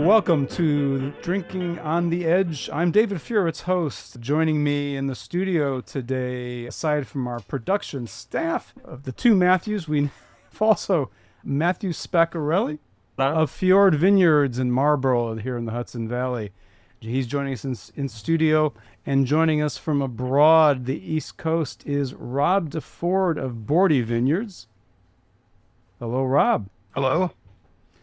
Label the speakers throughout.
Speaker 1: welcome to Drinking on the Edge. I'm David Feurit's host. Joining me in the studio today, aside from our production staff of the two Matthews, we have also Matt Spaccarelli of Fjord Vineyards in Marlborough here in the Hudson Valley. He's joining us in studio, and joining us from abroad, the East Coast, is Rob Deford of Boordy Vineyards. Hello, Rob.
Speaker 2: Hello.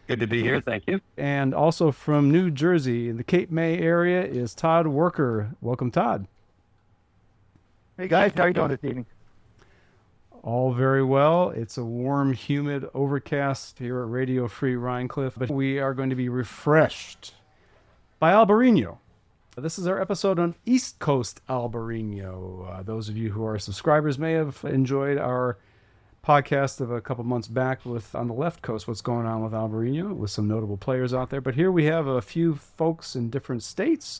Speaker 2: Good to be here. Thank you.
Speaker 1: And also from New Jersey, in the Cape May area, is Todd Wuerker. Welcome, Todd.
Speaker 3: Hey, guys. How are you doing this evening?
Speaker 1: All very well. It's a warm, humid, overcast here at Radio Free Rhinecliff, but we are going to be refreshed by Albariño. This is our episode on East Coast Albariño. Those of you who are subscribers may have enjoyed our podcast of a couple months back with on the left coast, what's going on with Albariño, with some notable players out there. But here we have a few folks in different states,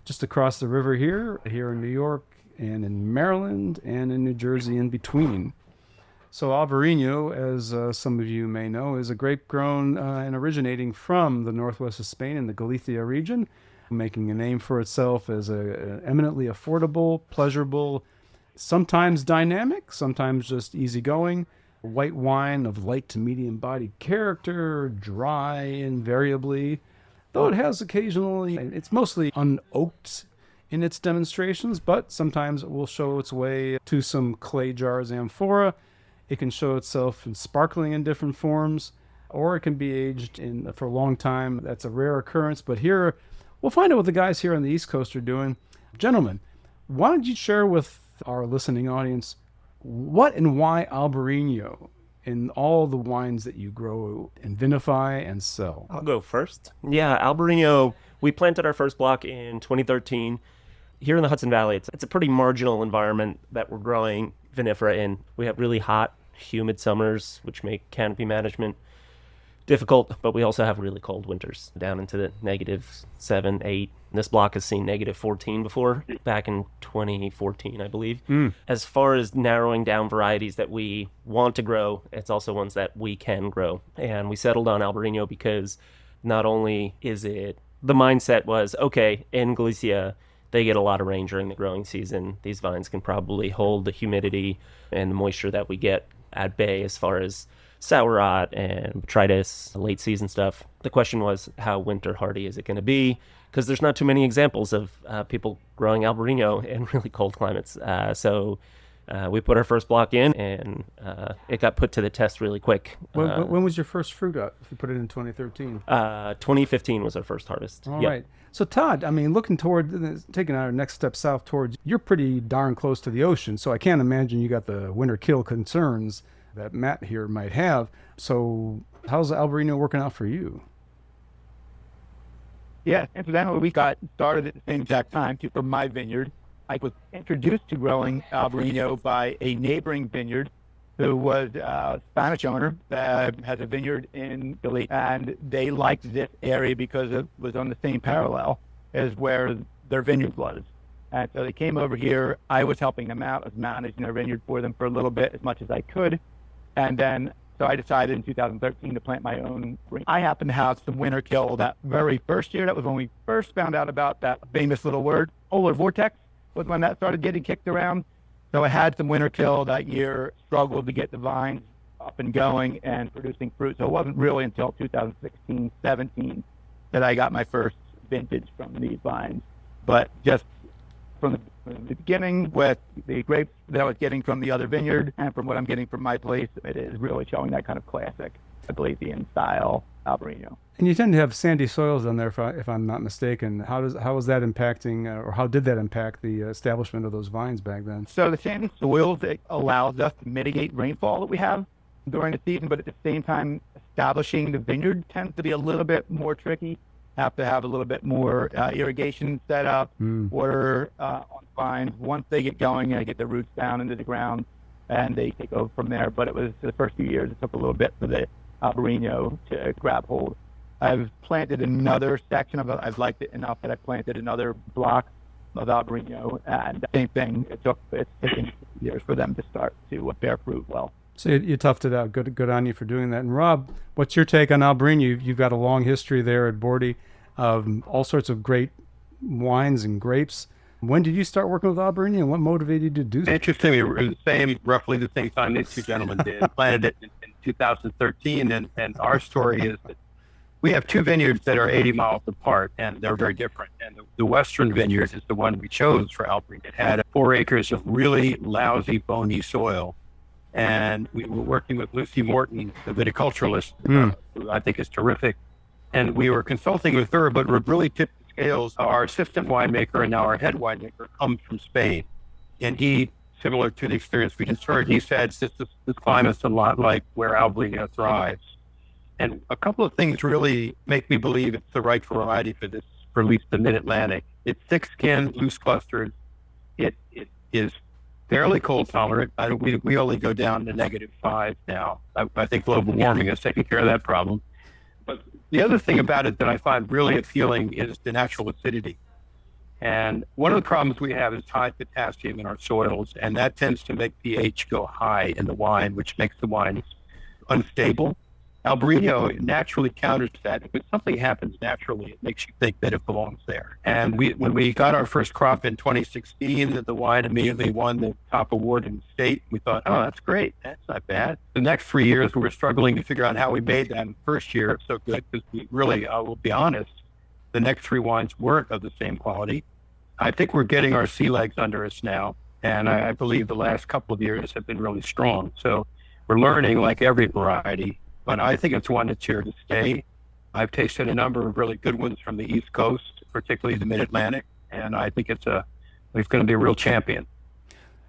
Speaker 1: just across the river here in New York and in Maryland and in New Jersey in between. So Albariño, as some of you may know, is a grape grown and originating from the northwest of Spain in the Galicia region, making a name for itself as an eminently affordable, pleasurable, sometimes dynamic, sometimes just easygoing, white wine of light to medium bodied character, dry invariably, though it has occasionally, it's mostly unoaked in its demonstrations, but sometimes it will show its way to some clay jars, amphora. It can show itself in sparkling in different forms, or it can be aged for a long time. That's a rare occurrence, but here, we'll find out what the guys here on the East Coast are doing. Gentlemen, why don't you share with our listening audience what and why Albariño in all the wines that you grow and vinify and sell?
Speaker 4: I'll go first. Yeah, Albariño, we planted our first block in 2013. Here in the Hudson Valley, it's a pretty marginal environment that we're growing vinifera in. We have really hot, humid summers, which make canopy management difficult, but we also have really cold winters down into the -7, 8. This block has seen -14 before, back in 2014, I believe. As far as narrowing down varieties that we want to grow, it's also ones that we can grow. And we settled on Albariño because not only is it, the mindset was, okay, in Galicia, they get a lot of rain during the growing season. These vines can probably hold the humidity and the moisture that we get at bay as far as sour rot and botrytis, late season stuff. The question was, how winter hardy is it going to be? Because there's not too many examples of people growing Albariño in really cold climates. So we put our first block in, and it got put to the test really quick.
Speaker 1: When was your first fruit out, if you put it in 2013?
Speaker 4: 2015 was our first harvest.
Speaker 1: All right. So Todd, I mean, looking toward, taking our next step south towards, you're pretty darn close to the ocean, so I can't imagine you got the winter kill concerns that Matt here might have. So how's Albariño working out for you?
Speaker 3: Yeah, incidentally, we got started at the same exact time from my vineyard. I was introduced to growing Albariño by a neighboring vineyard who was a Spanish owner that has a vineyard in Galicia, and they liked this area because it was on the same parallel as where their vineyard was. And so they came over here. I was helping them out. I was managing their vineyard for them for a little bit, as much as I could. And then, so I decided in 2013 to plant my own green. I happened to have some winter kill that very first year. That was when we first found out about that famous little word, polar vortex, was when that started getting kicked around. So I had some winter kill that year, struggled to get the vines up and going and producing fruit. So it wasn't really until 2016, 17 that I got my first vintage from these vines. But just from the beginning, with the grapes that I was getting from the other vineyard and from what I'm getting from my place, it is really showing that kind of classic Galician style Albariño.
Speaker 1: And you tend to have sandy soils down there, if I'm not mistaken. How is that impacting, or how did that impact the establishment of those vines back then?
Speaker 3: So the sandy soils, it allows us to mitigate rainfall that we have during the season, but at the same time, establishing the vineyard tends to be a little bit more tricky. Have to have a little bit more irrigation set up, water on vines. Once they get going, I get the roots down into the ground, and they take over from there. But it was the first few years, it took a little bit for the Albariño to grab hold. I've planted another section of it. I've liked it enough that I planted another block of Albariño, and same thing. It's taken years for them to start to bear fruit well.
Speaker 1: So you toughed it out. Good on you for doing that. And Rob, what's your take on Albariño? You've got a long history there at Boordy. all sorts of great wines and grapes. When did you start working with Albariño, and what motivated you to do that?
Speaker 2: Interestingly, roughly the same time these two gentlemen did. Planted it in 2013, and our story is that we have two vineyards that are 80 miles apart, and they're very different. And the western vineyard is the one we chose for Albariño. It had 4 acres of really lousy, bony soil. And we were working with Lucy Morton, the viticulturalist, who I think is terrific. And we were consulting with her, but we're really tipped the scales. Our assistant winemaker and now our head winemaker comes from Spain. And he, similar to the experience we just heard, he said this climate's a lot like where Albariño thrives. And a couple of things really make me believe it's the right variety for this, for at least the mid-Atlantic. It's thick-skinned, loose-clustered. It is fairly cold tolerant. We only go down to -5 now. I think global warming has taken care of that problem. But the other thing about it that I find really appealing is the natural acidity. And one of the problems we have is high potassium in our soils, and that tends to make pH go high in the wine, which makes the wines unstable. Albariño naturally counters that. If something happens naturally, it makes you think that it belongs there. And when we got our first crop in 2016, the wine immediately won the top award in the state. We thought, oh, that's great. That's not bad. The next 3 years, we were struggling to figure out how we made that in the first year so good, because we really, I will be honest, the next 3 wines weren't of the same quality. I think we're getting our sea legs under us now, and I believe the last couple of years have been really strong. So we're learning like every variety. But I think it's one that's here to stay. I've tasted a number of really good ones from the East Coast, particularly the Mid-Atlantic, and I think it's going to be a real champion.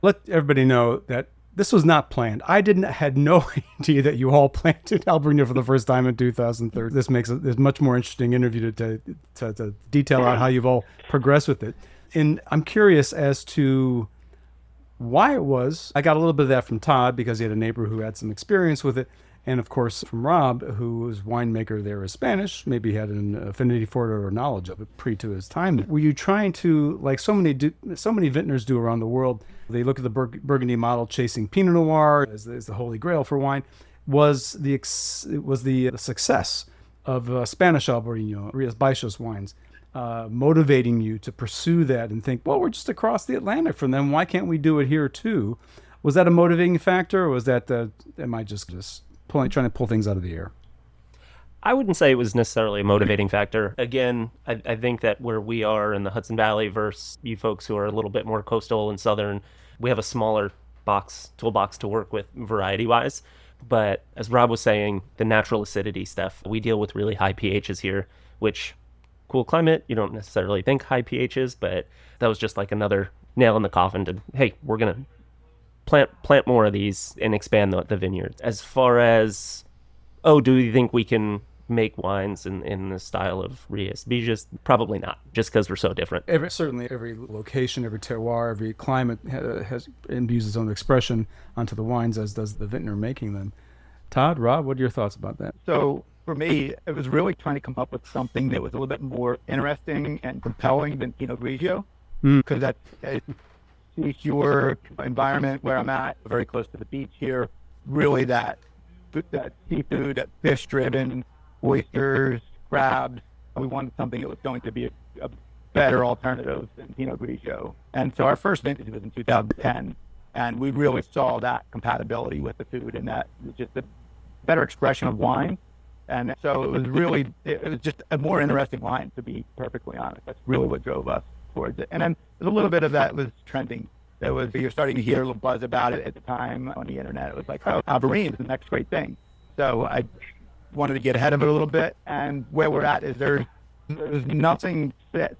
Speaker 1: Let everybody know that this was not planned. I had no idea that you all planted Albariño for the first time in 2003. This makes it a much more interesting interview to detail out how you've all progressed with it. And I'm curious as to why it was. I got a little bit of that from Todd because he had a neighbor who had some experience with it. And of course, from Rob, who was winemaker there, is Spanish, maybe had an affinity for it or knowledge of it pre to his time. Were you trying to, like so many vintners do around the world, they look at the Burgundy model, chasing Pinot Noir as the holy grail for wine? Was the success of Spanish Albariño, Rías Baixas wines, motivating you to pursue that and think, well, we're just across the Atlantic from them. Why can't we do it here too? Was that a motivating factor, or was that am I just trying to pull things out of the air?
Speaker 4: I wouldn't say it was necessarily a motivating factor. Again, I think that where we are in the Hudson Valley versus you folks who are a little bit more coastal and southern, we have a smaller toolbox to work with variety-wise. But as Rob was saying, the natural acidity stuff, we deal with really high pHs here, which, cool climate, you don't necessarily think high pHs, but that was just like another nail in the coffin to, hey, we're going to plant more of these and expand the vineyard. As far as, do you think we can make wines in the style of Rías Baixas? Probably not, just because we're so different.
Speaker 1: Certainly every location, every terroir, every climate imbues its own expression onto the wines, as does the vintner making them. Todd, Rob, what are your thoughts about that?
Speaker 3: So for me, it was really trying to come up with something that was a little bit more interesting and compelling than Pinot Grigio, because that your environment where I'm at, very close to the beach here, really that seafood, that fish-driven, oysters, crabs. We wanted something that was going to be a better alternative than Pinot Grigio. And so our first vintage was in 2010, and we really saw that compatibility with the food and that just a better expression of wine. And so it was just a more interesting wine, to be perfectly honest. That's really what drove us towards it. And then a little bit of that was trending. You're starting to hear a little buzz about it at the time on the internet. It was like, oh, Albariño is the next great thing. So I wanted to get ahead of it a little bit. And where we're at is there's nothing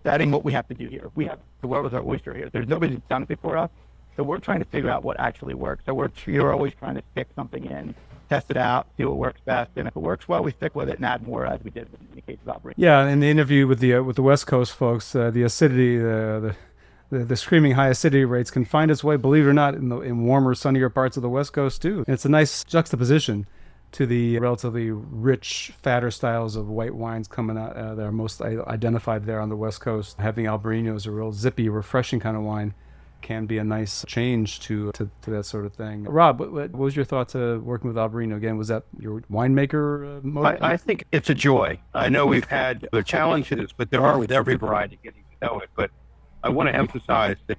Speaker 3: setting what we have to do here. We have to work with our oyster here. There's nobody who's done it before us. So we're trying to figure out what actually works. So you're always trying to stick something in, test it out, see what works best. And if it works well, we stick with it and add more, as we did in the case of Albariño.
Speaker 1: Yeah, in the interview with the West Coast folks, the acidity, the screaming high acidity rates can find its way, believe it or not, in warmer, sunnier parts of the West Coast too. And it's a nice juxtaposition to the relatively rich, fatter styles of white wines coming out that are most identified there on the West Coast. Having Albariño is a real zippy, refreshing kind of wine. can be a nice change to that sort of thing. Rob, what was your thoughts working with Albariño again? Was that your winemaker mode?
Speaker 2: I think it's a joy. I know we've had the challenges, but there are with every variety getting to know it. But I want to emphasize that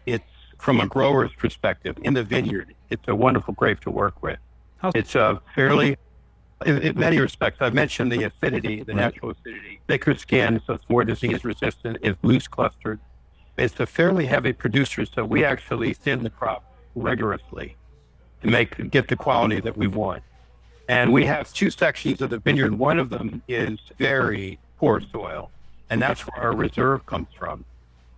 Speaker 2: it's from a grower's perspective in the vineyard. It's a wonderful grape to work with. It's fairly, in many respects, I've mentioned the acidity, the natural acidity, thicker skin, so it's more disease resistant. It's loose clustered. It's a fairly heavy producer, so we actually thin the crop rigorously to get the quality that we want. And we have two sections of the vineyard. One of them is very poor soil, and that's where our reserve comes from.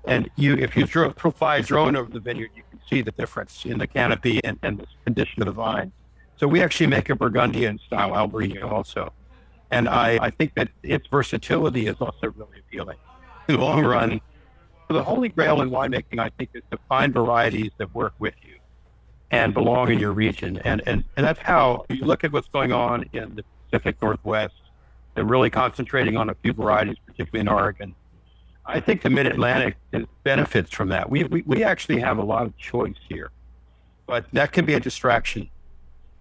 Speaker 2: And if you fly a drone over the vineyard, you can see the difference in the canopy and the condition of the vine. So we actually make a Burgundian style Albariño also. And I think that its versatility is also really appealing. In the long run, the holy grail in winemaking, I think, is to find varieties that work with you and belong in your region. And that's how you look at what's going on in the Pacific Northwest. They're really concentrating on a few varieties, particularly in Oregon. I think the Mid-Atlantic benefits from that. We actually have a lot of choice here, but that can be a distraction.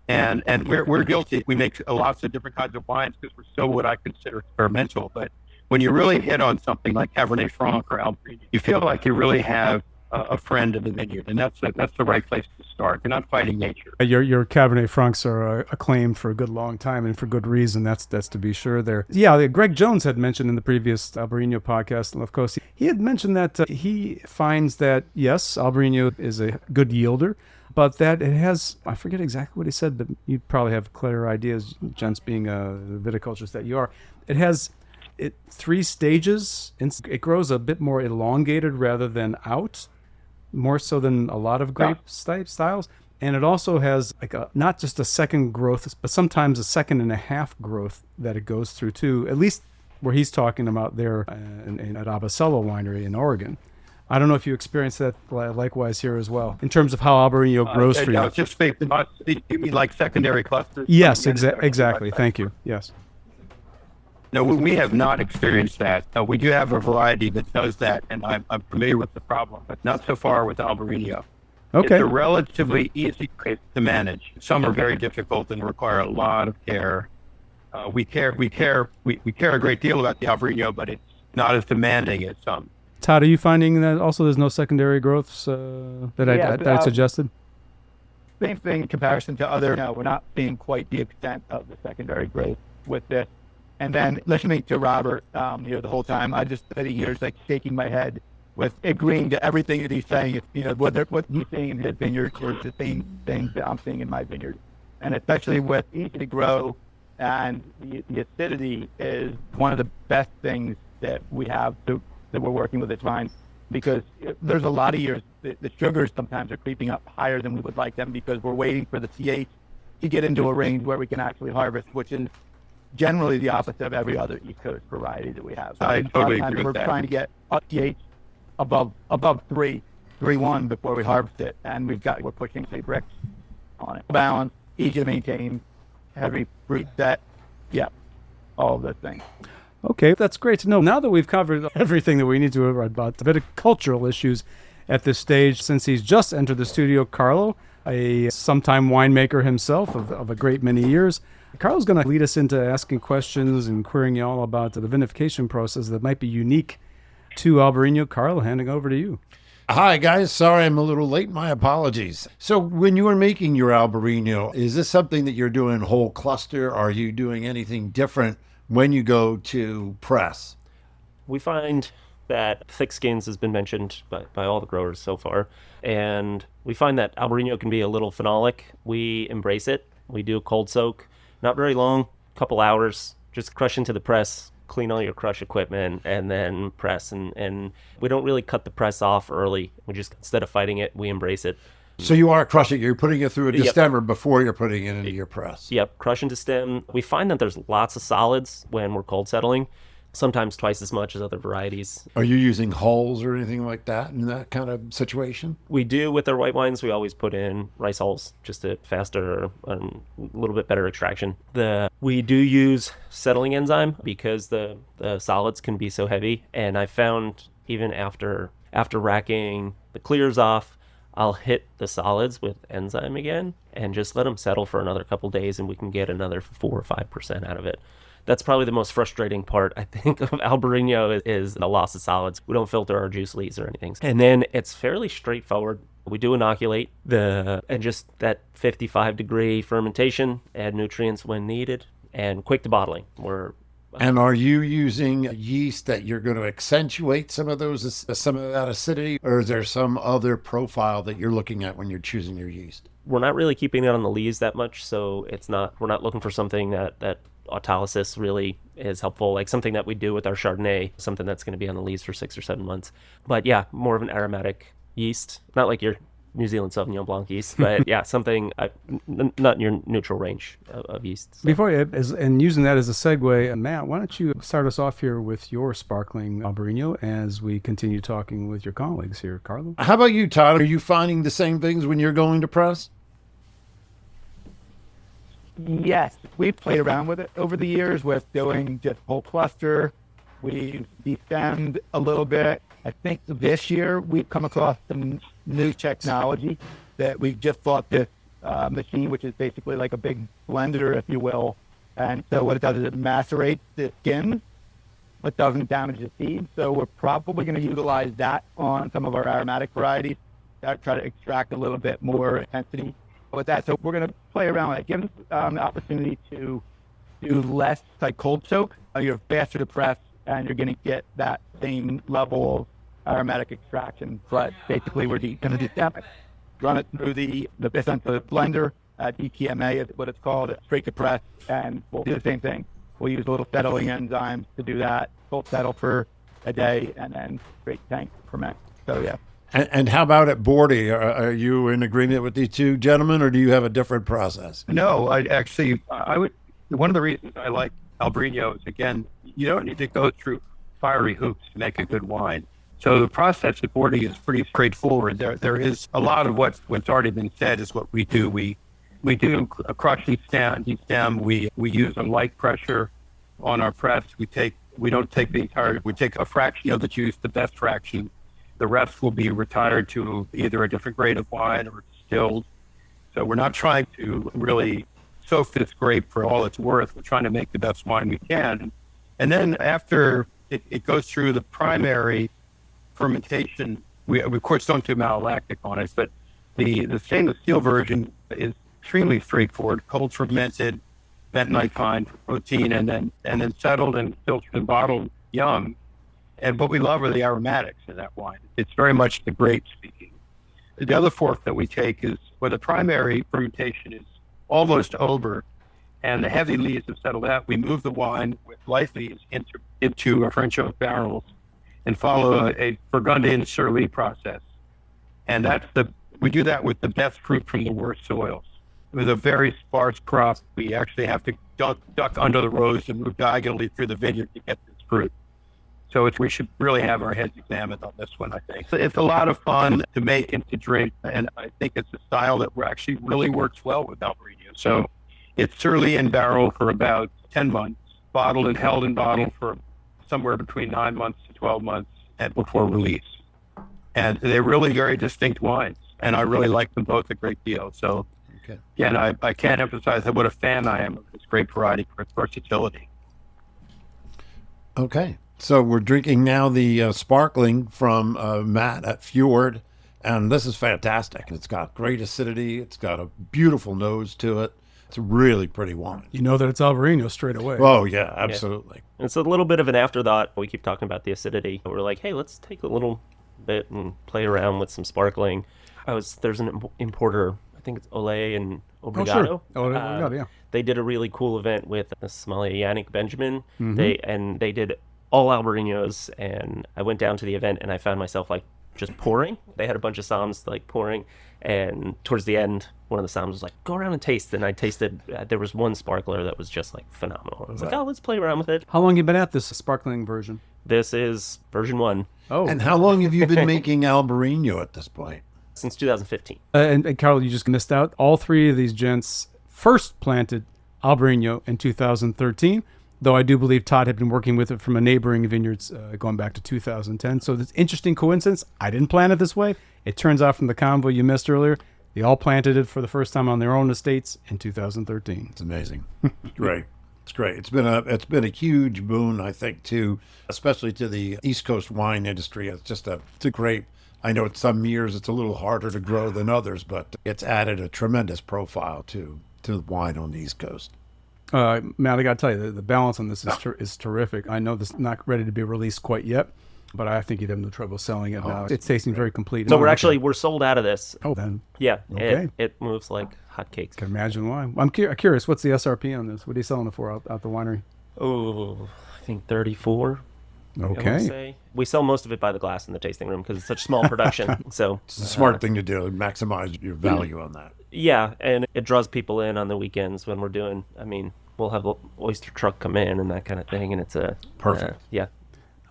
Speaker 2: And we're guilty. We make lots of different kinds of wines because we're still what I consider experimental. But when you really hit on something like Cabernet Franc or Albariño, you feel like you really have a friend in the vineyard, and that's the right place to start. You're not fighting nature.
Speaker 1: Your Cabernet Francs are acclaimed for a good long time, and for good reason. That's to be sure there. Yeah, Greg Jones had mentioned in the previous Albariño podcast, of course, he had mentioned that he finds that, yes, Albariño is a good yielder, but that it has, I forget exactly what he said, but you probably have clearer ideas, gents, being the viticulturist that you are. It has 3 stages. It grows a bit more elongated rather than out, more so than a lot of grape styles. And it also has not just a second growth, but sometimes a second and a half growth that it goes through too, at least where he's talking about there at Abacello Winery in Oregon. I don't know if you experienced that likewise here as well, in terms of how Albariño grows for you.
Speaker 2: Just you mean like secondary clusters?
Speaker 1: Yes, exactly. Thank you. Yes.
Speaker 2: No, we have not experienced that. We do have a variety that does that, and I'm familiar with the problem, but not so far with Albariño.
Speaker 1: Okay.
Speaker 2: It's a relatively easy grape to manage. Some are very difficult and require a lot of care. We care a great deal about the Albariño, but it's not as demanding as some.
Speaker 1: Todd, are you finding that also there's no secondary growths that I suggested?
Speaker 3: Same thing in comparison to other. No, we're not seeing quite the extent of the secondary growth with this. And then listening to Robert the whole time, I just spent years shaking my head with agreeing to everything that he's saying. What he's saying in his vineyard is the same things that I'm seeing in my vineyard. And especially with easy to grow, and the acidity is one of the best things that we have that we're working with this vine, because there's a lot of years the sugars sometimes are creeping up higher than we would like them, because we're waiting for the pH to get into a range where we can actually harvest, which is generally the opposite of every other East Coast variety that we have. So
Speaker 2: I totally agree with
Speaker 3: we're
Speaker 2: that.
Speaker 3: trying to get pH above 3.1 before we harvest it, and we're pushing bricks on it. Balance, easy to maintain, heavy fruit set, all of those things.
Speaker 1: Okay, that's great to know. Now that we've covered everything that we need to about the viticultural issues at this stage, since he's just entered the studio, Carlo, a sometime winemaker himself of a great many years, Carlo's going to lead us into asking questions and querying you all about the vinification process that might be unique to Albariño. Carlo, handing over to you.
Speaker 5: Hi, guys. Sorry I'm a little late. My apologies. So when you are making your Albariño, is this something that you're doing whole cluster? Are you doing anything different when you go to press?
Speaker 4: We find that thick skins has been mentioned by all the growers so far, and we find that Albariño can be a little phenolic. We embrace it. We do a cold soak, not very long, couple hours, just crush into the press, clean all your crush equipment, and then press. And we don't really cut the press off early. We just, instead of fighting it, we embrace it.
Speaker 5: So you are crushing, you're putting it through a destemmer before you're putting it into your press.
Speaker 4: Yep, crush into stem. We find that there's lots of solids when we're cold settling, sometimes twice as much as other varieties.
Speaker 5: Are you using hulls or anything like that in that kind of situation?
Speaker 4: We do with our white wines. We always put in rice hulls, just a faster and a little bit better extraction. We do use settling enzyme because the solids can be so heavy, and I found even after After racking the clears off, I'll hit the solids with enzyme again and just let them settle for another couple days, and we can get another 4 or 5% out of it. That's probably the most frustrating part, I think, of Albariño is the loss of solids. We don't filter our juice leaves or anything. And then it's fairly straightforward. We do inoculate and just that 55-degree fermentation, add nutrients when needed, and quick to bottling.
Speaker 5: And are you using yeast that you're going to accentuate some of that acidity, or is there some other profile that you're looking at when you're choosing your yeast?
Speaker 4: We're not really keeping it on the leaves that much, so we're not looking for something that autolysis really is helpful, like something that we do with our Chardonnay, something that's going to be on the leaves for 6 or 7 months. But yeah, more of an aromatic yeast, not like your New Zealand Sauvignon Blanc yeast, but yeah, something not in your neutral range of yeast. So.
Speaker 1: Before and using that as a segue, Matt, why don't you start us off here with your sparkling Albariño as we continue talking with your colleagues here, Carlo?
Speaker 5: How about you, Todd? Are you finding the same things when you're going to press?
Speaker 3: Yes, we've played around with it over the years with doing just whole cluster. We've destemmed a little bit. I think this year we've come across some new technology that we just bought this machine, which is basically like a big blender, if you will. And so what it does is it macerates the skins, but doesn't damage the seeds. So we're probably going to utilize that on some of our aromatic varieties that try to extract a little bit more intensity with that. So we're going to play around with it. Give us the opportunity to do less like cold soak. You're faster to press, and you're going to get that same level of aromatic extraction. But basically, we're going to destem it, run it through the blender, DTMA is what it's called, straight to press, and we'll do the same thing. We'll use a little settling enzymes to do that. We'll settle for a day, and then straight tank ferment. So yeah.
Speaker 5: And how about at Boordy? Are you in agreement with these two gentlemen, or do you have a different process?
Speaker 2: No, I would. One of the reasons I like Albariño is, again, you don't need to go through fiery hoops to make a good wine. So the process at Boordy is pretty straightforward. There is a lot of what's already been said is what we do. We do a crushing destem. We use a light pressure on our press. We take a fraction of the juice, the best fraction. The rest will be retired to either a different grade of wine or distilled. So we're not trying to really soak this grape for all it's worth. We're trying to make the best wine we can. And then after it goes through the primary fermentation, we of course don't do malolactic on it, but the stainless steel version is extremely straightforward. Cold fermented, bentonite fine for protein, and then settled and filtered and bottled young. And what we love are the aromatics in that wine. It's very much the grape speaking. The other fork that we take is where the primary fermentation is almost over and the heavy leaves have settled out. We move the wine with light leaves into our French oak barrels and follow a Burgundian Surly process. And we do that with the best fruit from the worst soils. With a very sparse crop, we actually have to duck under the rows and move diagonally through the vineyard to get this fruit. So we should really have our heads examined on this one, I think. It's a lot of fun to make and to drink, and I think it's a style that actually really works well with Albariño. So it's Surly in barrel for about 10 months, bottled and held in bottle for somewhere between 9 months to 12 months and before release. And they're really very distinct wines, and I really like them both a great deal. So again, I can't emphasize what a fan I am of this grape variety for its versatility.
Speaker 5: Okay. So we're drinking now the sparkling from Matt at Fjord, and this is fantastic. It's got great acidity. It's got a beautiful nose to it. It's a really pretty wine.
Speaker 1: You know that it's Albariño straight away.
Speaker 5: Oh, yeah, absolutely.
Speaker 4: Yeah. It's a little bit of an afterthought. We keep talking about the acidity. We're like, hey, let's take a little bit and play around with some sparkling. There's an importer, I think it's Olé and Obrigado.
Speaker 1: Oh, sure. Obrigado, yeah.
Speaker 4: They did a really cool event with Somalia Yannick Benjamin. Mm-hmm. They did all Albariños, and I went down to the event and I found myself like just pouring. They had a bunch of Soms like pouring, and towards the end, one of the Soms was like, go around and taste. And I tasted, there was one sparkler that was just like phenomenal. I was like, oh, let's play around with it.
Speaker 1: How long have you been at this sparkling version?
Speaker 4: This is version 1.
Speaker 1: Oh.
Speaker 5: And how long have you been making Albariño at this point?
Speaker 4: Since 2015.
Speaker 1: And Carlo, you just missed out. All three of these gents first planted Albariño in 2013. though I do believe Todd had been working with it from a neighboring vineyard going back to 2010. So it's interesting coincidence. I didn't plan it this way. It turns out from the convo you missed earlier, they all planted it for the first time on their own estates in 2013.
Speaker 5: It's amazing. It's great. It's great. It's been a huge boon, I think, too, especially to the East Coast wine industry. It's a great. I know some years it's a little harder to grow than others, but it's added a tremendous profile to the wine on the East Coast.
Speaker 1: Matt, I got to tell you, the balance on this is terrific. I know this is not ready to be released quite yet, but I think you'd have no trouble selling it now. It's tasting very complete.
Speaker 4: So we're sold out of this.
Speaker 1: Oh, then.
Speaker 4: Yeah,
Speaker 1: Okay.
Speaker 4: it moves like hotcakes.
Speaker 1: Can imagine why. I'm curious, what's the SRP on this? What are you selling it for out the winery?
Speaker 4: Oh, I think 34. I wanna
Speaker 1: Okay.
Speaker 4: say. We sell most of it by the glass in the tasting room because it's such small production. So
Speaker 5: It's a smart thing to do, maximize your value on that.
Speaker 4: yeah, and it draws people in on the weekends when we're doing. I mean, we'll have an oyster truck come in and that kind of thing, and it's a
Speaker 5: Perfect.
Speaker 4: yeah.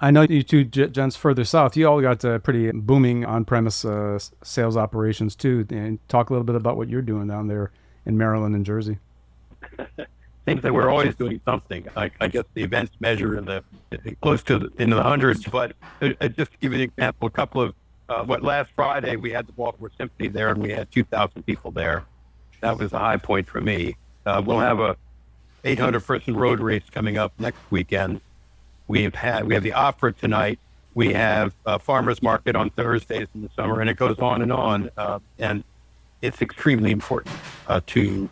Speaker 1: I know you two gents further south, you all got pretty booming on-premise sales operations too. And talk a little bit about what you're doing down there in Maryland and Jersey.
Speaker 2: I think that we're always doing something. I guess the events measure close to in the hundreds, but just to give you an example, a couple of last Friday we had the Baltimore Symphony there, and we had 2,000 people there. That was a high point for me. We'll have a 800-person road race coming up next weekend. We have the opera tonight. We have a farmers market on Thursdays in the summer, and it goes on. And it's extremely important to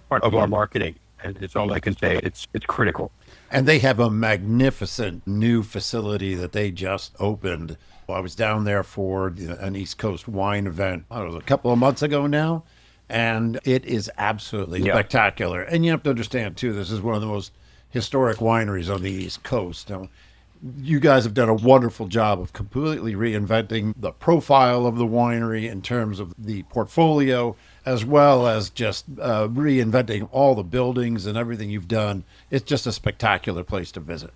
Speaker 2: part of our marketing. And it's all I can say. It's critical.
Speaker 5: And they have a magnificent new facility that they just opened. I was down there for an East Coast wine event, it was a couple of months ago now, and it is absolutely spectacular. And you have to understand, too, this is one of the most historic wineries on the East Coast. Now, you guys have done a wonderful job of completely reinventing the profile of the winery in terms of the portfolio, as well as just reinventing all the buildings and everything you've done. It's just a spectacular place to visit.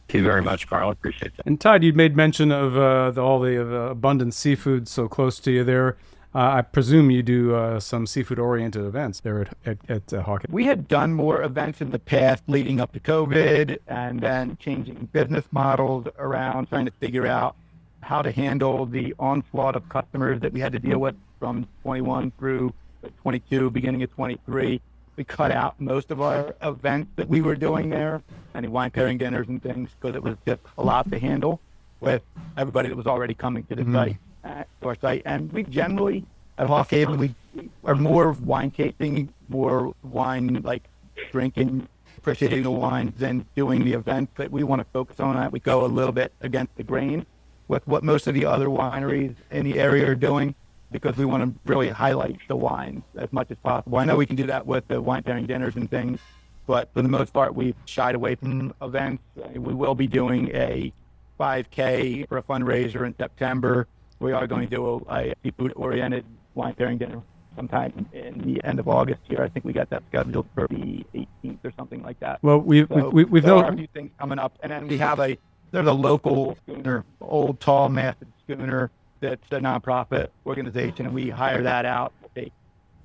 Speaker 2: Thank you very much, Carl. I appreciate that.
Speaker 1: And Todd, you made mention of all the abundant seafood so close to you there. I presume you do some seafood-oriented events there at Hawkins.
Speaker 3: We had done more events in the past leading up to COVID and then changing business models around, trying to figure out how to handle the onslaught of customers that we had to deal with from 21 through 22, beginning of 23. We cut out most of our events that we were doing there, any wine pairing dinners and things, because it was just a lot to handle with everybody that was already coming to the site. To our site, and we generally at Hawkhaven we are more wine tasting, more wine like drinking, appreciating the wine than doing the event. But we want to focus on that. We go a little bit against the grain with what most of the other wineries in the area are doing, because we want to really highlight the wines as much as possible. I know we can do that with the wine pairing dinners and things, but for the most part, we've shied away from events. We will be doing a 5K for a fundraiser in September. We are going to do a seafood-oriented wine pairing dinner sometime in the end of August here. I think we got that scheduled for the 18th or something like that.
Speaker 1: Well, we've
Speaker 3: there are a few things coming up, and then we have there's a local schooner, old tall massive schooner that's a nonprofit organization, and we hire that out. We'll take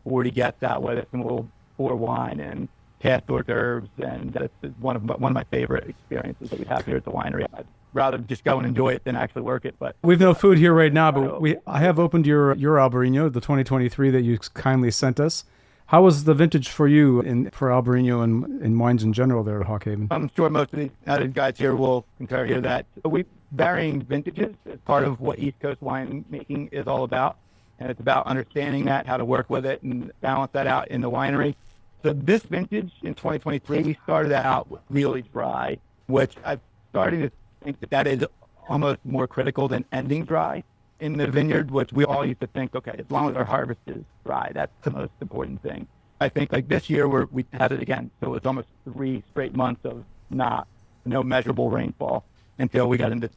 Speaker 3: 40 guests out with us, and we'll pour wine and pass hors d'oeuvres, and that's one of my favorite experiences that we have here at the winery. I'd rather just go and enjoy it than actually work it. But
Speaker 1: we've no food here right now, but I have opened your Albariño, the 2023 that you kindly sent us. How was the vintage for you for Albariño and in wines in general there at Hawkhaven?
Speaker 3: I'm sure most of the other guys here will concur here that we varying vintages is part of what East Coast winemaking is all about, and it's about understanding that, how to work with it, and balance that out in the winery. So this vintage in 2023, we started out really dry, which I've started to think that is almost more critical than ending dry in the vineyard, which we all used to think, okay, as long as our harvest is dry, that's the most important thing. I think like this year we had it again, so it's almost 3 straight months of no measurable rainfall until we got into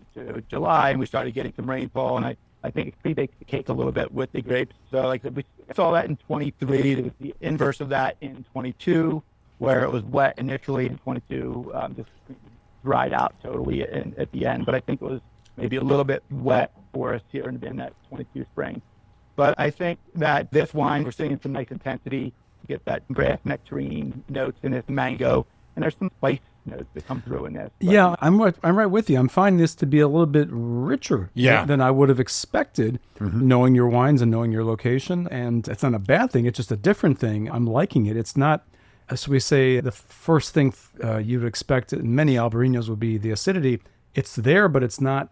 Speaker 3: July and we started getting some rainfall, and I think it baked the cake a little bit with the grapes. So like we saw that in 23, there was the inverse of that in 22, where it was wet initially, in 22 just dried out totally at the end. But I think it was maybe a little bit wet for us here in that 22 spring. But I think that this wine, we're seeing some nice intensity. You get that grass nectarine notes in this mango, and there's some spice notes that come through in this.
Speaker 1: Yeah, I'm right with you. I'm finding this to be a little bit richer than I would have expected, knowing your wines and knowing your location. And it's not a bad thing. It's just a different thing. I'm liking it. It's not, as we say, the first thing you'd expect in many Albariños would be the acidity. It's there, but it's not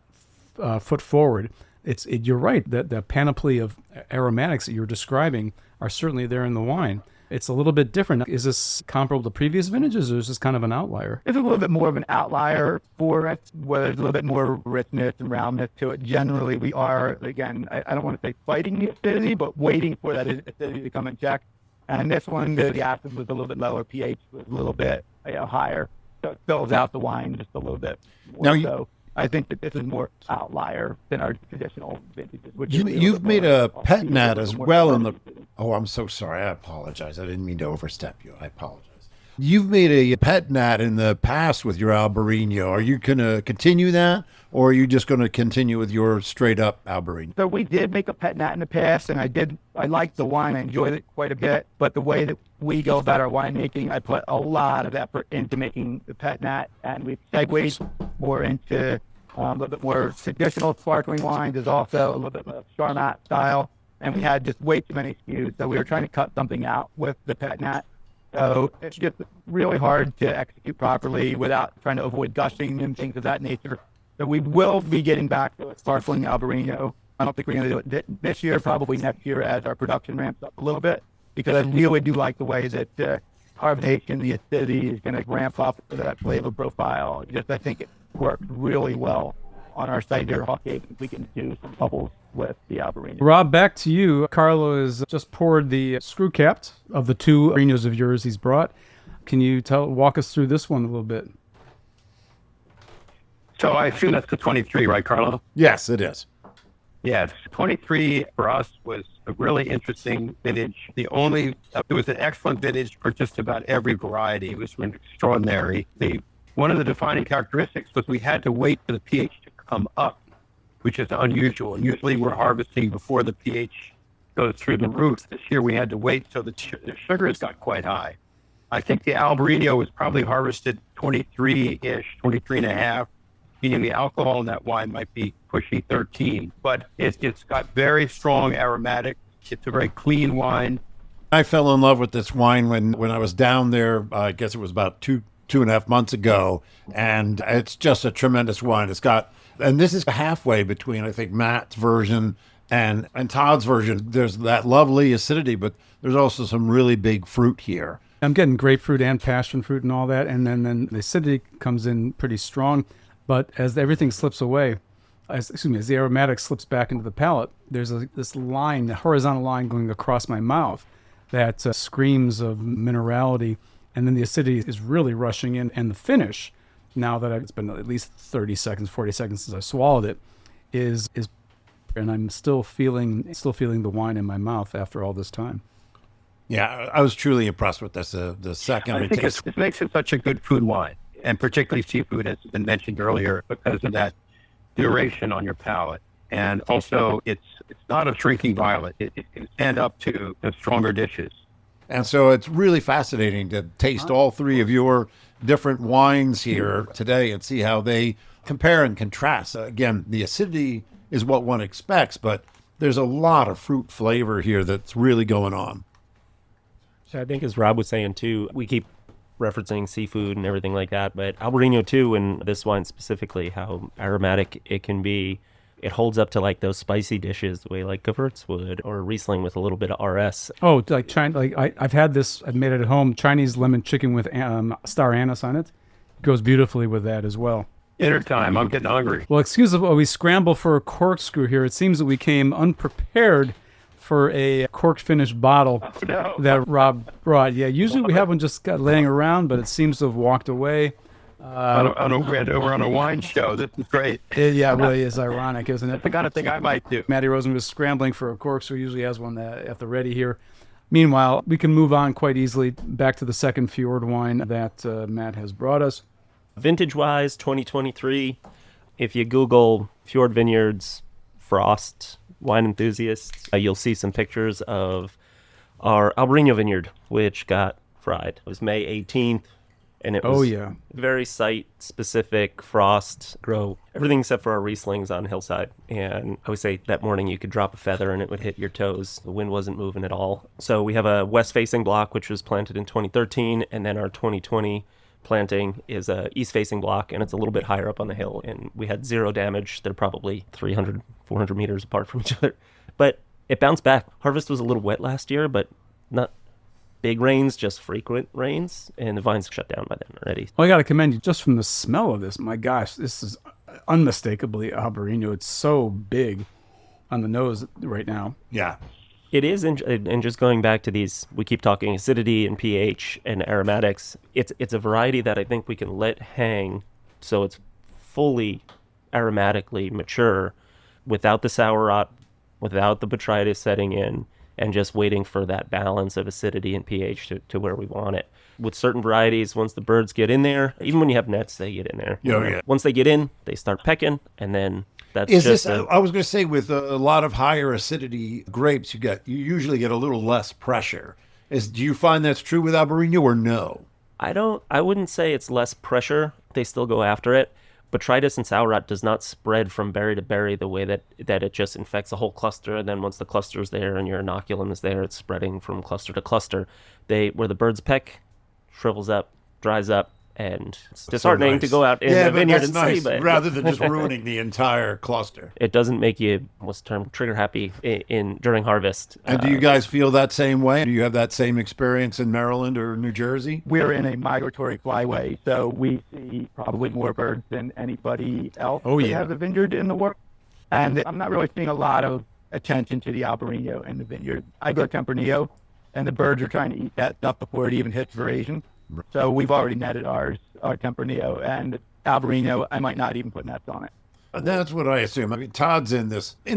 Speaker 1: foot forward. You're right, that the panoply of aromatics that you're describing are certainly there in the wine. It's a little bit different. Is this comparable to previous vintages, or is this kind of an outlier?
Speaker 3: It's a little bit more of an outlier for it, where there's a little bit more richness and roundness to it. Generally, we are, again, I don't want to say fighting the acidity, but waiting for that acidity to come in check. And this one, the acid was a little bit lower, pH was a little bit higher. So it fills out the wine just a little bit more. Now, so I think that this is more outlier than our traditional vintages.
Speaker 5: You've made a pet nat as well in the... Oh, I'm so sorry. I apologize. I didn't mean to overstep you. I apologize. You've made a pet nat in the past with your Albariño. Are you going to continue that, or are you just going to continue with your straight-up Albariño?
Speaker 3: So we did make a pet nat in the past, and I liked the wine. I enjoyed it quite a bit. But the way that we go about our winemaking, I put a lot of effort into making the pet nat, and we've segued more into a little bit more traditional sparkling wines. There's also a little bit of Charmat style, and we had just way too many SKUs, so we were trying to cut something out with the pet nat. So it's just really hard to execute properly without trying to avoid gushing and things of that nature. So we will be getting back to a sparkling Albariño. I don't think we're going to do it this year, probably next year as our production ramps up a little bit, because I really do like the way that the carbonation, the acidity is going to ramp up to that flavor profile. I think it works really well on our site here, Hawkeye. We can do some bubbles with the Albariño.
Speaker 1: Rob, back to you. Carlo has just poured the screw capped of the two Albariños of yours he's brought. Can you walk us through this one a little bit?
Speaker 2: So I assume that's the 23, right, Carlo?
Speaker 5: Yes, it is.
Speaker 2: Yes, 23 for us was a really interesting vintage. It was an excellent vintage for just about every variety. It was extraordinary. One of the defining characteristics was we had to wait for the pH to come up, which is unusual. Usually we're harvesting before the pH goes through the roof. This year we had to wait, so the sugars got quite high. I think the Albariño was probably harvested 23-ish, 23 and a half, meaning the alcohol in that wine might be pushing 13. But it's got very strong aromatic. It's a very clean wine.
Speaker 5: I fell in love with this wine when I was down there. I guess it was about two and a half months ago, and it's just a tremendous wine. And this is halfway between, I think, Matt's version and Todd's version. There's that lovely acidity, but there's also some really big fruit here.
Speaker 1: I'm getting grapefruit and passion fruit and all that, and then the acidity comes in pretty strong. But as everything slips away, as the aromatic slips back into the palate, there's this line, the horizontal line going across my mouth that screams of minerality, and then the acidity is really rushing in, and the finish, now that it's been at least 30 seconds, 40 seconds since I swallowed it, is and I'm still feeling the wine in my mouth after all this time.
Speaker 5: Yeah, I was truly impressed with this. The second
Speaker 2: I think it makes it such a good food wine, and particularly seafood, as has been mentioned earlier, because of that duration on your palate. And also, it's not a shrinking violet. It can stand up to the stronger dishes.
Speaker 5: And so it's really fascinating to taste all three of your different wines here today and see how they compare and contrast. Again, the acidity is what one expects, but there's a lot of fruit flavor here that's really going on.
Speaker 4: So I think, as Rob was saying too, we keep referencing seafood and everything like that, but Albariño too, and this wine specifically, how aromatic it can be. It holds up to like those spicy dishes the way like Gewürz would, or Riesling with a little bit of RS.
Speaker 1: Oh, like China, I've had this. I've made it at home. Chinese lemon chicken with star anise on it. It goes beautifully with that as well.
Speaker 2: Dinner time. I'm getting hungry.
Speaker 1: Well, excuse us while we scramble for a corkscrew here. It seems that we came unprepared for a cork finished bottle that Rob brought. Yeah, usually we have one just laying around, but it seems to have walked away.
Speaker 2: Over on a wine show. This is great.
Speaker 1: It really is ironic, isn't it?
Speaker 2: That's the kind of thing I might do.
Speaker 1: Matty Rosenberg was scrambling for a corkscrew. Usually has one at the ready here. Meanwhile, we can move on quite easily back to the second Fjord wine that Matt has brought us.
Speaker 4: Vintage-wise, 2023, if you Google Fjord Vineyards, Frost, wine enthusiasts, you'll see some pictures of our Albariño vineyard, which got fried. It was May 18th. And it
Speaker 1: Oh,
Speaker 4: was
Speaker 1: yeah.
Speaker 4: very site-specific frost grow, everything except for our Rieslings on hillside. And I would say that morning you could drop a feather and it would hit your toes. The wind wasn't moving at all. So we have a west-facing block, which was planted in 2013, and then our 2020 planting is a east-facing block, and it's a little bit higher up on the hill. And we had zero damage. They're probably 300, 400 meters apart from each other. But it bounced back. Harvest was a little wet last year, but not big rains, just frequent rains, and the vines shut down by then already.
Speaker 1: Well, I got to commend you just from the smell of this. My gosh, this is unmistakably Albariño. It's so big on the nose right now.
Speaker 5: Yeah.
Speaker 4: It is, and just going back to these, we keep talking acidity and pH and aromatics. It's a variety that I think we can let hang so it's fully aromatically mature without the sour rot, without the botrytis setting in, and just waiting for that balance of acidity and pH to where we want it. With certain varieties, once the birds get in there, even when you have nets, they get in there.
Speaker 5: Yeah.
Speaker 4: Once they get in, they start pecking, and then that's
Speaker 5: Is
Speaker 4: just
Speaker 5: this? I was going to say, with a lot of higher acidity grapes, you usually get a little less pressure. Do you find that's true with Albariño or no?
Speaker 4: I wouldn't say it's less pressure. They still go after it. Botrytis and sour rot does not spread from berry to berry the way that it just infects a whole cluster. And then once the cluster's there and your inoculum is there, it's spreading from cluster to cluster. Where the birds peck, shrivels up, dries up, and it's disheartening
Speaker 5: nice
Speaker 4: to go out in the vineyard and
Speaker 5: nice,
Speaker 4: see, but
Speaker 5: rather than just ruining the entire cluster.
Speaker 4: it doesn't make you, what's the term, trigger happy during harvest.
Speaker 5: And do you guys feel that same way? Do you have that same experience in Maryland or New Jersey?
Speaker 3: We're in a migratory flyway, so we see probably more birds than anybody else
Speaker 1: Oh,
Speaker 3: that
Speaker 1: yeah.
Speaker 3: has a vineyard in the world. And I'm not really seeing a lot of attention to the Albariño in the vineyard. I go Tempranillo, and the birds are trying to eat that stuff before it even hits veraison. So we've already netted our Tempranillo, and Albariño, I might not even put nets on it.
Speaker 5: That's what I assume. I mean, Todd's in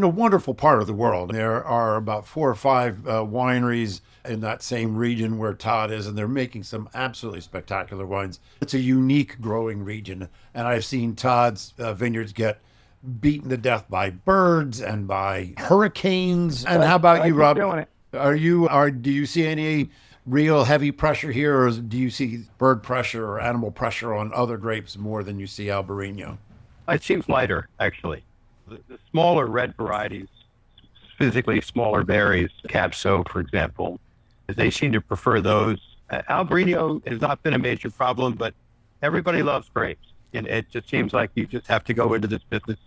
Speaker 5: a wonderful part of the world. There are about 4 or 5 wineries in that same region where Todd is, and they're making some absolutely spectacular wines. It's a unique growing region, and I've seen Todd's vineyards get beaten to death by birds and by hurricanes. And how about you, Rob?
Speaker 3: Doing it.
Speaker 5: Do you see any real heavy pressure here, or do you see bird pressure or animal pressure on other grapes more than you see Albariño?
Speaker 2: It seems lighter, actually. The smaller red varieties, physically smaller berries, Cab Sauv, for example, they seem to prefer those. Albariño has not been a major problem, but everybody loves grapes. And it just seems like you just have to go into this business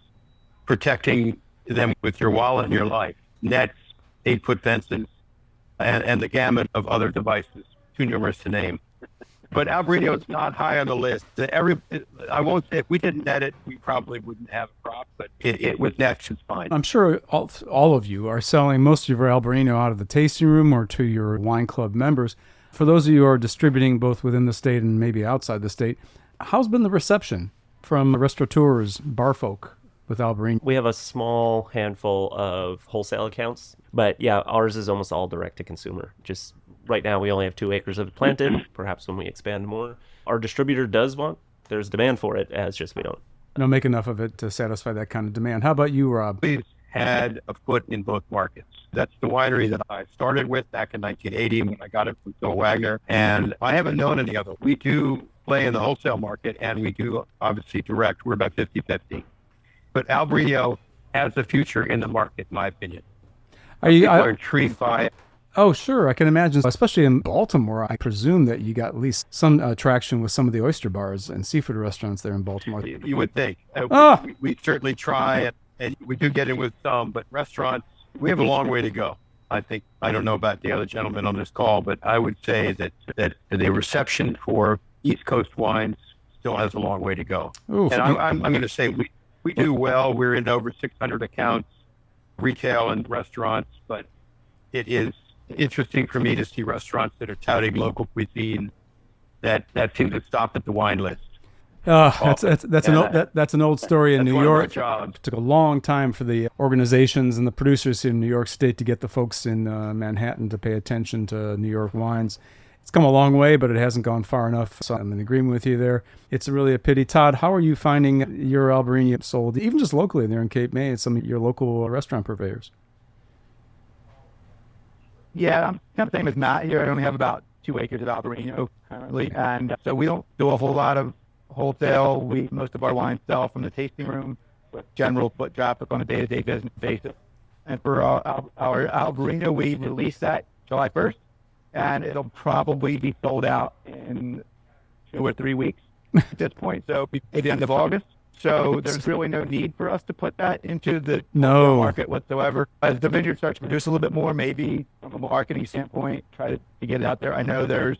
Speaker 2: protecting them with your wallet and your life. Nets, 8-foot fences, and the gamut of other devices, too numerous to name. But Albariño is not high on the list. I won't say if we didn't net it, we probably wouldn't have a crop, but it with nets, it's fine.
Speaker 1: I'm sure all of you are selling most of your Albariño out of the tasting room or to your wine club members. For those of you who are distributing both within the state and maybe outside the state, how's been the reception from restaurateurs, bar folk with Albariño?
Speaker 4: We have a small handful of wholesale accounts, but yeah, ours is almost all direct to consumer. Just right now, we only have 2 acres of it planted. Perhaps when we expand more, our distributor there's demand for it, as just we don't.
Speaker 1: Don't make enough of it to satisfy that kind of demand. How about you, Rob?
Speaker 2: We've had a foot in both markets. That's the winery that I started with back in 1980 when I got it from Phil Wagner, and I haven't known any other. We do play in the wholesale market, and we do obviously direct. We're about 50-50. But Albariño has a future in the market, in my opinion. People are intrigued by it.
Speaker 1: Oh, sure. I can imagine, especially in Baltimore. I presume that you got at least some traction with some of the oyster bars and seafood restaurants there in Baltimore.
Speaker 2: You would think. We certainly try, and we do get in with some, but restaurants, we have a long way to go. I don't know about the other gentlemen on this call, but I would say that the reception for East Coast wines still has a long way to go.
Speaker 1: Ooh,
Speaker 2: and I'm going to say we do well. We're in over 600 accounts, retail and restaurants, but it is interesting for me to see restaurants that are touting local cuisine that seem to stop at the wine list.
Speaker 1: That's an old story in New York.
Speaker 2: Jobs.
Speaker 1: It took a long time for the organizations and the producers in New York State to get the folks in Manhattan to pay attention to New York wines. It's come a long way, but it hasn't gone far enough. So I'm in agreement with you there. It's really a pity. Todd, how are you finding your Albariño sold, even just locally there in Cape May, at some of your local restaurant purveyors?
Speaker 3: Yeah, I'm kind of same as Matt here. I only have about 2 acres of Albariño currently. And so we don't do a whole lot of wholesale. Most of our wines sell from the tasting room with general foot traffic on a day-to-day business basis. And for our Albariño, we release that July 1st, and it'll probably be sold out in 2 or 3 weeks at this point. So at the end of August. So there's really no need for us to put that into the market whatsoever. As the vineyard starts to produce a little bit more, maybe from a marketing standpoint, try to get it out there. I know there's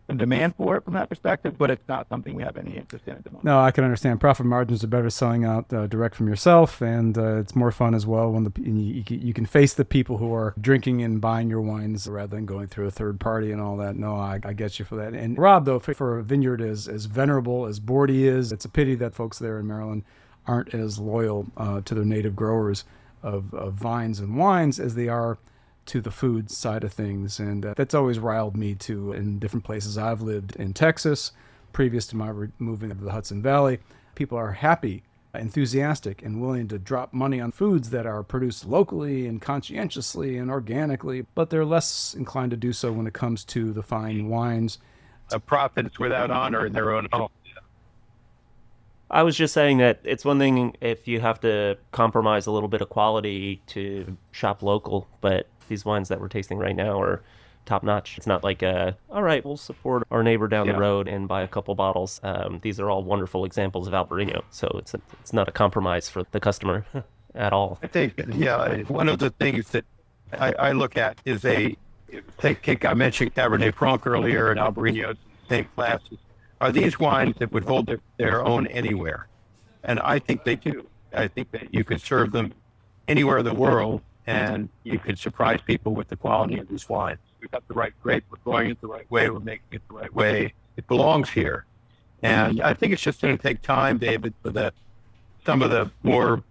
Speaker 3: some demand for it from that perspective, but it's not something we have any interest in at the moment.
Speaker 1: No, I can understand. Profit margins are better selling out direct from yourself, and it's more fun as well when you can face the people who are drinking and buying your wines rather than going through a third party and all that. No, I get you for that. And Rob, though, for a vineyard as venerable as Boordy is, it's a pity that folks there in Maryland aren't as loyal to their native growers of vines and wines as they are to the food side of things. And that's always riled me too in different places I've lived in Texas previous to my moving to the Hudson Valley. People are happy, enthusiastic, and willing to drop money on foods that are produced locally and conscientiously and organically, but they're less inclined to do so when it comes to the fine wines.
Speaker 2: A profit without honor in their own home.
Speaker 4: I was just saying that it's one thing if you have to compromise a little bit of quality to shop local, but these wines that we're tasting right now are top notch. It's not like, all right, we'll support our neighbor down the road and buy a couple bottles. These are all wonderful examples of Albariño, so it's not a compromise for the customer at all.
Speaker 2: I think, one of the things that I look at is I mentioned Cabernet Franc earlier and Albariño, same classes. Are these wines that would hold their own anywhere? And I think they do. I think that you could serve them anywhere in the world, and you could surprise people with the quality of these wines. We've got the right grape, we're growing it the right way, we're making it the right way. It belongs here. And I think it's just going to take time, David, for some of the more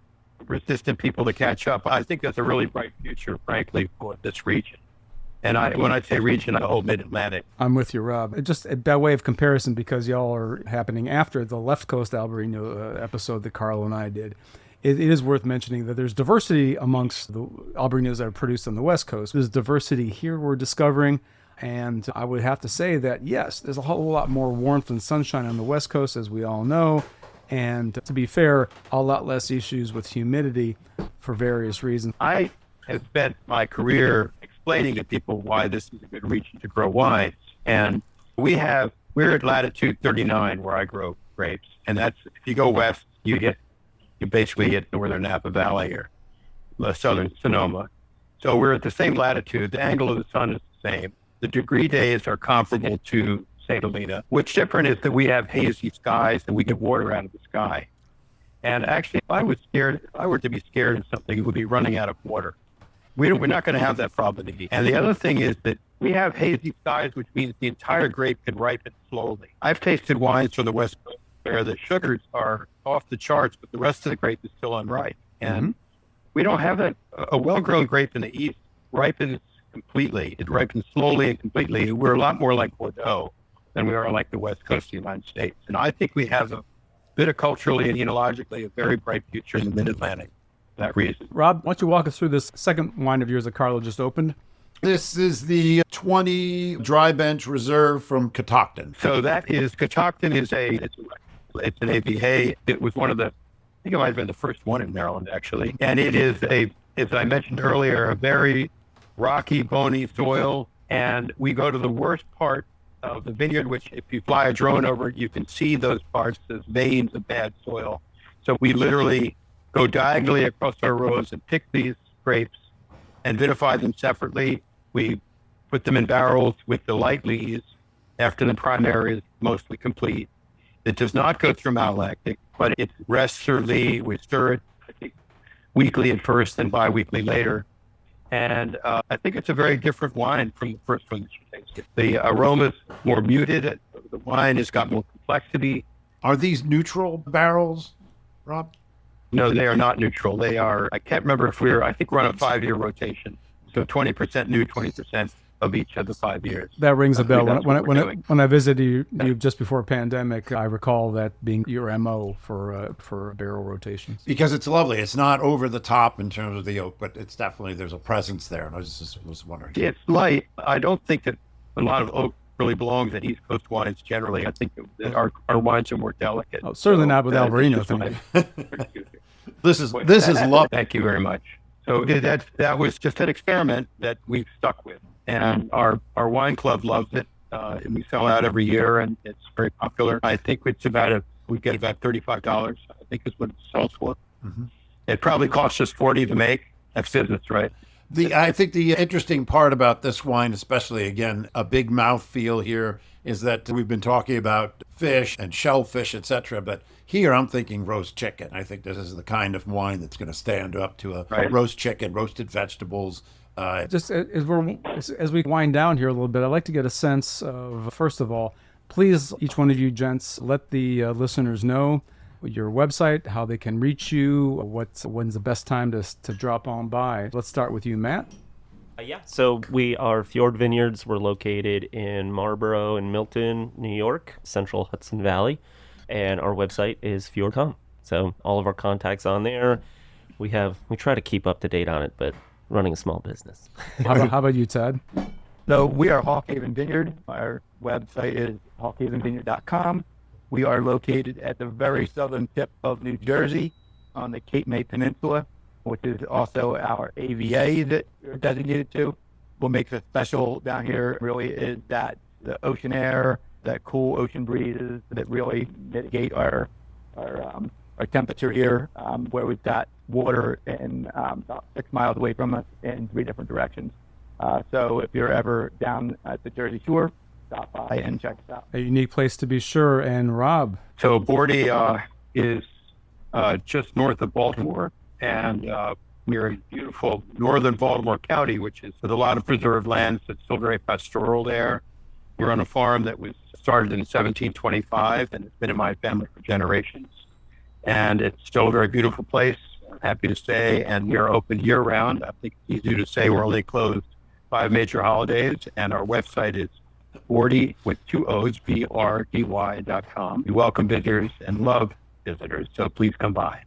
Speaker 2: resistant people to catch up. I think there's a really bright future, frankly, for this region. And when I say region, I hold Mid-Atlantic.
Speaker 1: I'm with you, Rob. Just by way of comparison, because y'all are happening after the Left Coast Albariño episode that Carlo and I did, it is worth mentioning that there's diversity amongst the Albariños that are produced on the West Coast. There's diversity here we're discovering, and I would have to say that, yes, there's a whole lot more warmth and sunshine on the West Coast, as we all know, and to be fair, a lot less issues with humidity for various reasons.
Speaker 2: I have spent my career explaining to people why this is a good region to grow wines. And we're at latitude 39 where I grow grapes. And that's, if you go west, you basically hit northern Napa Valley or southern Sonoma. So we're at the same latitude. The angle of the sun is the same. The degree days are comparable to St. Helena. What's different is that we have hazy skies and we get water out of the sky. And actually, if I were to be scared of something, it would be running out of water. We're not going to have that problem. And the other thing is that we have hazy skies, which means the entire grape can ripen slowly. I've tasted wines from the West Coast where the sugars are off the charts, but the rest of the grape is still unripe. And we don't have that. A well-grown grape in the East ripens completely. It ripens slowly and completely. We're a lot more like Bordeaux than we are like the West Coast of the United States. And I think we have a viticulturally and enologically a very bright future in the Mid-Atlantic. That reason.
Speaker 1: Rob, why don't you walk us through this second wine of yours that Carlo just opened?
Speaker 5: This is the 20 dry bench reserve from Catoctin.
Speaker 2: So Catoctin is it's an AVA. It was one of I think it might have been the first one in Maryland, actually. And it is as I mentioned earlier, a very rocky, bony soil. And we go to the worst part of the vineyard, which if you fly a drone over it, you can see those parts, those veins of bad soil. So we literally go diagonally across our rows and pick these grapes and vitify them separately. We put them in barrels with the light lees after the primary is mostly complete. It does not go through malolactic, but it rests through lee. We stir it, I think, weekly at first and bi-weekly later. And I think it's a very different wine from the first one that you tasted. The aroma's more muted. The wine has got more complexity.
Speaker 5: Are these neutral barrels, Rob?
Speaker 2: No, they are not neutral. They are, I can't remember if I think we're on a 5-year rotation. So 20% new, 20% of each of the 5 years.
Speaker 1: That rings a bell. When I visited you just before pandemic, I recall that being your MO for barrel rotations.
Speaker 5: Because it's lovely. It's not over the top in terms of the oak, but it's definitely, there's a presence there. And I was wondering.
Speaker 2: It's light. I don't think that a lot of oak really belongs in East Coast wines generally. I think that our wines are more delicate.
Speaker 1: Oh, certainly not with Albariño.
Speaker 5: This is love.
Speaker 2: Thank you very much. So that was just an experiment that we've stuck with, and our wine club loves it. And we sell out every year, and it's very popular. I think we get about $35. I think is what it sells for.
Speaker 5: Mm-hmm.
Speaker 2: It probably costs us $40 to make. That's business, right?
Speaker 5: I think the interesting part about this wine, especially again, a big mouth feel here, is that we've been talking about fish and shellfish, etc. But here I'm thinking roast chicken. I think this is the kind of wine that's going to stand up to a roast chicken, roasted vegetables.
Speaker 1: Just as we wind down here a little bit, I'd like to get a sense of, first of all, please, each one of you gents, let the listeners know your website, how they can reach you, when's the best time to drop on by. Let's start with you, Matt.
Speaker 4: So we are Fjord Vineyards. We're located in Marlborough and Milton, New York, Central Hudson Valley, and our website is fjord.com. So all of our contacts on there. We try to keep up to date on it, but running a small business.
Speaker 1: How about you, Todd?
Speaker 3: So we are Hawkhaven Vineyard. Our website is hawkhavenvineyard.com. We are located at the very southern tip of New Jersey on the Cape May Peninsula, which is also our AVA that we're designated to. What makes us special down here really is that the ocean air, that cool ocean breezes that really mitigate our temperature here, where we've got water in about 6 miles away from us in 3 different directions. So if you're ever down at the Jersey Shore, stop by and check us out.
Speaker 1: A unique place to be sure. And Rob?
Speaker 2: So Boordy is just north of Baltimore, and we're in beautiful northern Baltimore County, which is with a lot of preserved lands. It's still very pastoral there. We're on a farm that was started in 1725, and it's been in my family for generations. And it's still a very beautiful place. I'm happy to say, and we're open year-round. I think it's easy to say we're only closed 5 major holidays, and our website is Boordy with 2 O's, BRDY.com. We welcome visitors and love visitors, so please come by.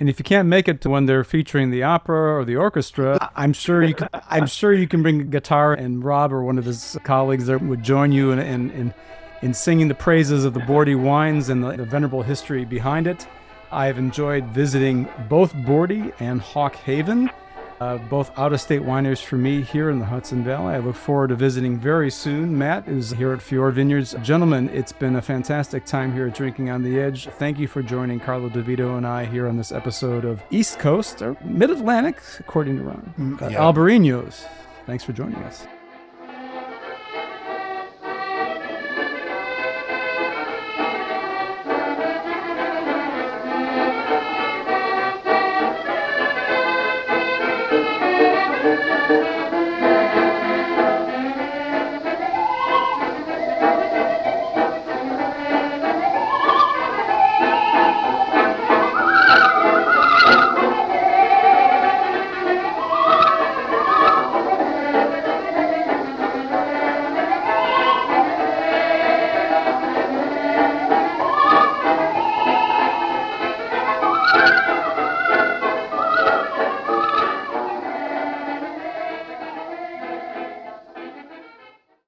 Speaker 1: And if you can't make it to when they're featuring the opera or the orchestra, I'm sure you can bring a guitar, and Rob or one of his colleagues there would join you in singing the praises of the Boordy wines and the venerable history behind it. I've enjoyed visiting both Boordy and Hawkhaven, both out-of-state wineries for me here in the Hudson Valley. I look forward to visiting very soon. Matt is here at Fjord Vineyards. Gentlemen, it's been a fantastic time here at Drinking on the Edge. Thank you for joining Carlo DeVito and I here on this episode of East Coast, or Mid-Atlantic, according to Ron. Albariños. Thanks for joining us.